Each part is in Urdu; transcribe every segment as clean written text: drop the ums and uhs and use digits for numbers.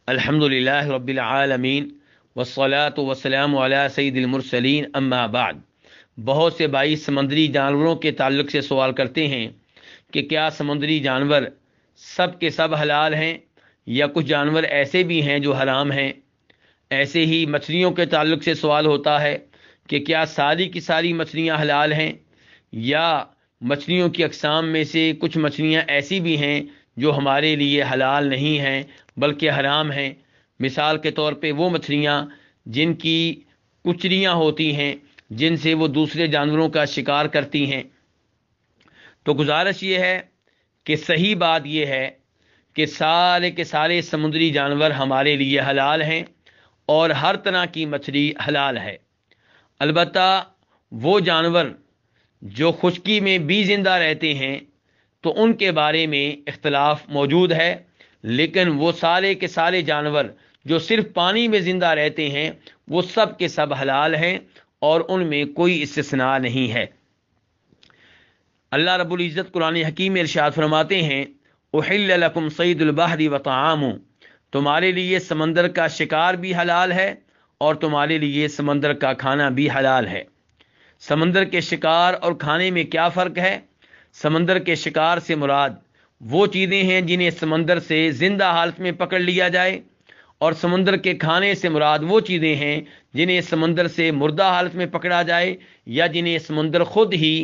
الحمدللہ رب العالمین والصلاة والسلام علی سید المرسلین اما بعد۔ بہت سے بھائی سمندری جانوروں کے تعلق سے سوال کرتے ہیں کہ کیا سمندری جانور سب کے سب حلال ہیں یا کچھ جانور ایسے بھی ہیں جو حرام ہیں۔ ایسے ہی مچھلیوں کے تعلق سے سوال ہوتا ہے کہ کیا ساری کی ساری مچھلیاں حلال ہیں یا مچھلیوں کی اقسام میں سے کچھ مچھلیاں ایسی بھی ہیں جو ہمارے لیے حلال نہیں ہیں بلکہ حرام ہیں۔ مثال کے طور پہ وہ مچھلیاں جن کی کچریاں ہوتی ہیں، جن سے وہ دوسرے جانوروں کا شکار کرتی ہیں۔ تو گزارش یہ ہے کہ صحیح بات یہ ہے کہ سارے کے سارے سمندری جانور ہمارے لیے حلال ہیں اور ہر طرح کی مچھلی حلال ہے۔ البتہ وہ جانور جو خشکی میں بھی زندہ رہتے ہیں تو ان کے بارے میں اختلاف موجود ہے، لیکن وہ سارے کے سارے جانور جو صرف پانی میں زندہ رہتے ہیں وہ سب کے سب حلال ہیں اور ان میں کوئی استثناء نہیں ہے۔ اللہ رب العزت قرآن حکیم میں ارشاد فرماتے ہیں احل لکم صید البحر وطعامہ، تمہارے لیے سمندر کا شکار بھی حلال ہے اور تمہارے لیے سمندر کا کھانا بھی حلال ہے۔ سمندر کے شکار اور کھانے میں کیا فرق ہے؟ سمندر کے شکار سے مراد وہ چیزیں ہیں جنہیں سمندر سے زندہ حالت میں پکڑ لیا جائے، اور سمندر کے کھانے سے مراد وہ چیزیں ہیں جنہیں سمندر سے مردہ حالت میں پکڑا جائے یا جنہیں سمندر خود ہی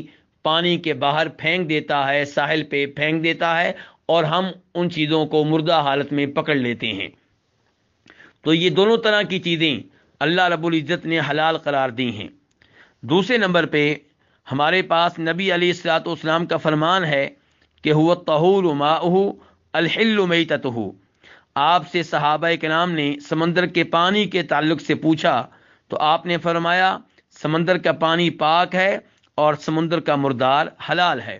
پانی کے باہر پھینک دیتا ہے، ساحل پہ پھینک دیتا ہے اور ہم ان چیزوں کو مردہ حالت میں پکڑ لیتے ہیں۔ تو یہ دونوں طرح کی چیزیں اللہ رب العزت نے حلال قرار دی ہیں۔ دوسرے نمبر پہ ہمارے پاس نبی علیہ الصلوۃ والسلام کا فرمان ہے کہ هو الطہور ماؤہ الحل میتتہ۔ آپ سے صحابہ کرام نے سمندر کے پانی کے تعلق سے پوچھا تو آپ نے فرمایا سمندر کا پانی پاک ہے اور سمندر کا مردار حلال ہے۔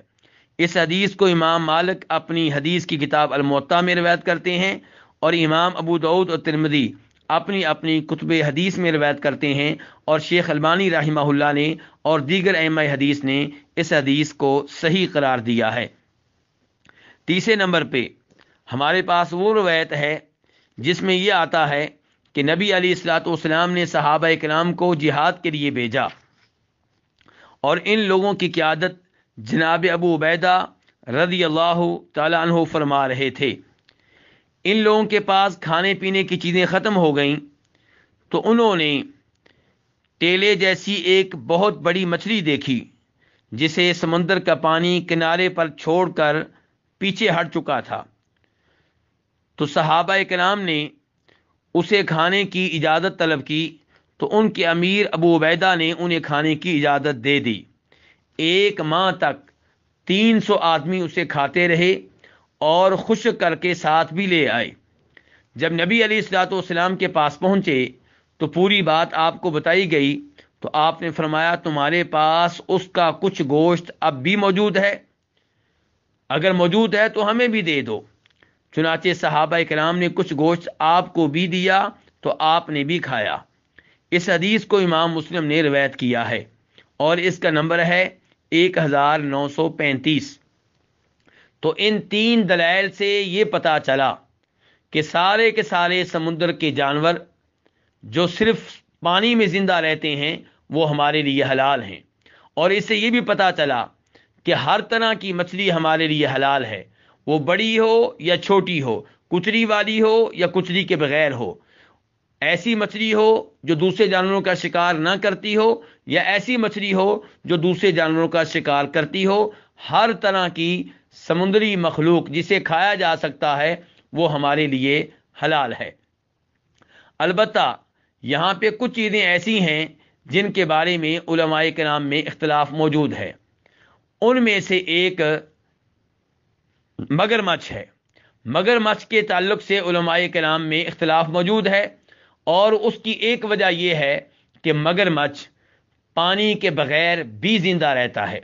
اس حدیث کو امام مالک اپنی حدیث کی کتاب الموطا میں روایت کرتے ہیں اور امام ابو داؤد اور ترمذی اپنی اپنی کتب حدیث میں روایت کرتے ہیں، اور شیخ البانی رحمہ اللہ نے اور دیگر ائمہ حدیث نے اس حدیث کو صحیح قرار دیا ہے۔ تیسرے نمبر پہ ہمارے پاس وہ روایت ہے جس میں یہ آتا ہے کہ نبی علیہ الصلوۃ والسلام نے صحابہ کرام کو جہاد کے لیے بھیجا اور ان لوگوں کی قیادت جناب ابو عبیدہ رضی اللہ تعالیٰ عنہ فرما رہے تھے۔ ان لوگوں کے پاس کھانے پینے کی چیزیں ختم ہو گئیں تو انہوں نے ٹیلے جیسی ایک بہت بڑی مچھلی دیکھی جسے سمندر کا پانی کنارے پر چھوڑ کر پیچھے ہٹ چکا تھا۔ تو صحابہ کرام نے اسے کھانے کی اجازت طلب کی تو ان کے امیر ابو عبیدہ نے انہیں کھانے کی اجازت دے دی۔ 1 ماہ تک 300 آدمی اسے کھاتے رہے اور خشک کر کے ساتھ بھی لے آئے۔ جب نبی علیہ الصلوۃ والسلام کے پاس پہنچے تو پوری بات آپ کو بتائی گئی تو آپ نے فرمایا تمہارے پاس اس کا کچھ گوشت اب بھی موجود ہے؟ اگر موجود ہے تو ہمیں بھی دے دو۔ چنانچہ صحابہ کرام نے کچھ گوشت آپ کو بھی دیا تو آپ نے بھی کھایا۔ اس حدیث کو امام مسلم نے روایت کیا ہے اور اس کا نمبر ہے 1935۔ تو ان 3 دلائل سے یہ پتہ چلا کہ سارے کے سارے سمندر کے جانور جو صرف پانی میں زندہ رہتے ہیں وہ ہمارے لیے حلال ہیں، اور اس سے یہ بھی پتہ چلا کہ ہر طرح کی مچھلی ہمارے لیے حلال ہے، وہ بڑی ہو یا چھوٹی ہو، کچری والی ہو یا کچری کے بغیر ہو، ایسی مچھلی ہو جو دوسرے جانوروں کا شکار نہ کرتی ہو یا ایسی مچھلی ہو جو دوسرے جانوروں کا شکار کرتی ہو، ہر طرح کی سمندری مخلوق جسے کھایا جا سکتا ہے وہ ہمارے لیے حلال ہے۔ البتہ یہاں پہ کچھ چیزیں ایسی ہیں جن کے بارے میں علماء کرام میں اختلاف موجود ہے۔ ان میں سے ایک مگرمچھ ہے۔ مگرمچھ کے تعلق سے علماء کرام میں اختلاف موجود ہے، اور اس کی ایک وجہ یہ ہے کہ مگرمچھ پانی کے بغیر بھی زندہ رہتا ہے۔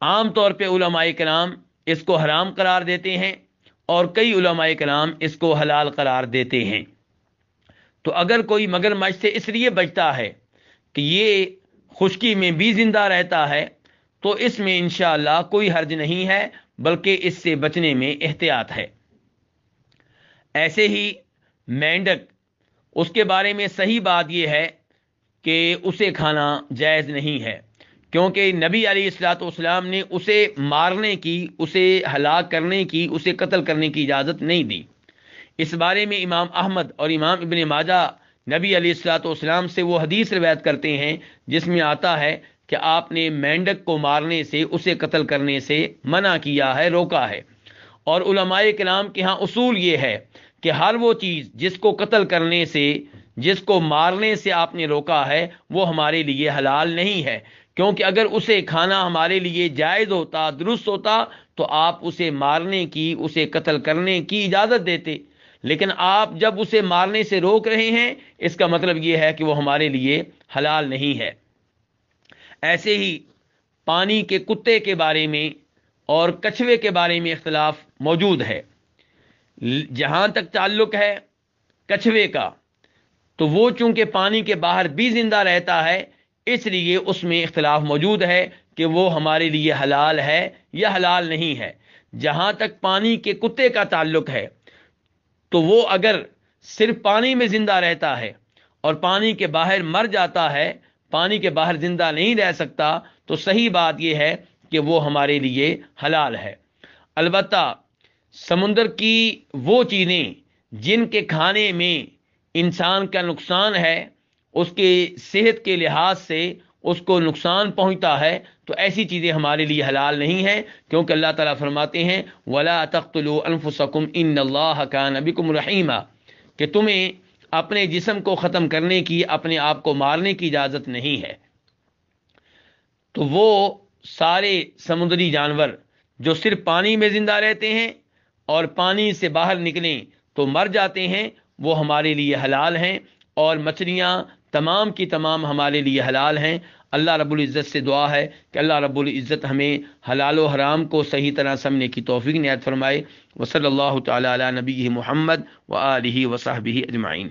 عام طور پہ علماء کرام اس کو حرام قرار دیتے ہیں اور کئی علماء کرام اس کو حلال قرار دیتے ہیں۔ تو اگر کوئی مگرمچھ سے اس لیے بچتا ہے کہ یہ خشکی میں بھی زندہ رہتا ہے تو اس میں انشاءاللہ کوئی حرج نہیں ہے، بلکہ اس سے بچنے میں احتیاط ہے۔ ایسے ہی مینڈک، اس کے بارے میں صحیح بات یہ ہے کہ اسے کھانا جائز نہیں ہے، کیونکہ نبی علیہ الصلوۃ والسلام نے اسے مارنے کی، اسے ہلاک کرنے کی، اسے قتل کرنے کی اجازت نہیں دی۔ اس بارے میں امام احمد اور امام ابن ماجہ نبی علیہ الصلوۃ والسلام سے وہ حدیث روایت کرتے ہیں جس میں آتا ہے کہ آپ نے مینڈک کو مارنے سے، اسے قتل کرنے سے منع کیا ہے، روکا ہے۔ اور علماء کرام کے ہاں اصول یہ ہے کہ ہر وہ چیز جس کو قتل کرنے سے، جس کو مارنے سے آپ نے روکا ہے، وہ ہمارے لیے حلال نہیں ہے، کیونکہ اگر اسے کھانا ہمارے لیے جائز ہوتا، درست ہوتا، تو آپ اسے مارنے کی، اسے قتل کرنے کی اجازت دیتے۔ لیکن آپ جب اسے مارنے سے روک رہے ہیں، اس کا مطلب یہ ہے کہ وہ ہمارے لیے حلال نہیں ہے۔ ایسے ہی پانی کے کتے کے بارے میں اور کچھوے کے بارے میں اختلاف موجود ہے۔ جہاں تک تعلق ہے کچھوے کا، تو وہ چونکہ پانی کے باہر بھی زندہ رہتا ہے، اس لیے اس میں اختلاف موجود ہے کہ وہ ہمارے لیے حلال ہے یا حلال نہیں ہے۔ جہاں تک پانی کے کتے کا تعلق ہے، تو وہ اگر صرف پانی میں زندہ رہتا ہے اور پانی کے باہر مر جاتا ہے، پانی کے باہر زندہ نہیں رہ سکتا، تو صحیح بات یہ ہے کہ وہ ہمارے لیے حلال ہے۔ البتہ سمندر کی وہ چیزیں جن کے کھانے میں انسان کا نقصان ہے، اس کے صحت کے لحاظ سے اس کو نقصان پہنچتا ہے، تو ایسی چیزیں ہمارے لیے حلال نہیں ہیں، کیونکہ اللہ تعالیٰ فرماتے ہیں وَلَا تَقْتُلُوا أَنفُسَكُمْ إِنَّ اللَّهَ كَانَ بِكُمْ رَحِيمًا، کہ تمہیں اپنے جسم کو ختم کرنے کی، اپنے آپ کو مارنے کی اجازت نہیں ہے۔ تو وہ سارے سمندری جانور جو صرف پانی میں زندہ رہتے ہیں اور پانی سے باہر نکلیں تو مر جاتے ہیں، وہ ہمارے لیے حلال ہیں، اور مچھلیاں تمام کی تمام ہمارے لیے حلال ہیں۔ اللہ رب العزت سے دعا ہے کہ اللہ رب العزت ہمیں حلال و حرام کو صحیح طرح سمجھنے کی توفیق عنایت فرمائے۔ وصلی اللہ تعالی علی نبی محمد وآلہ وصحبہ اجمعین۔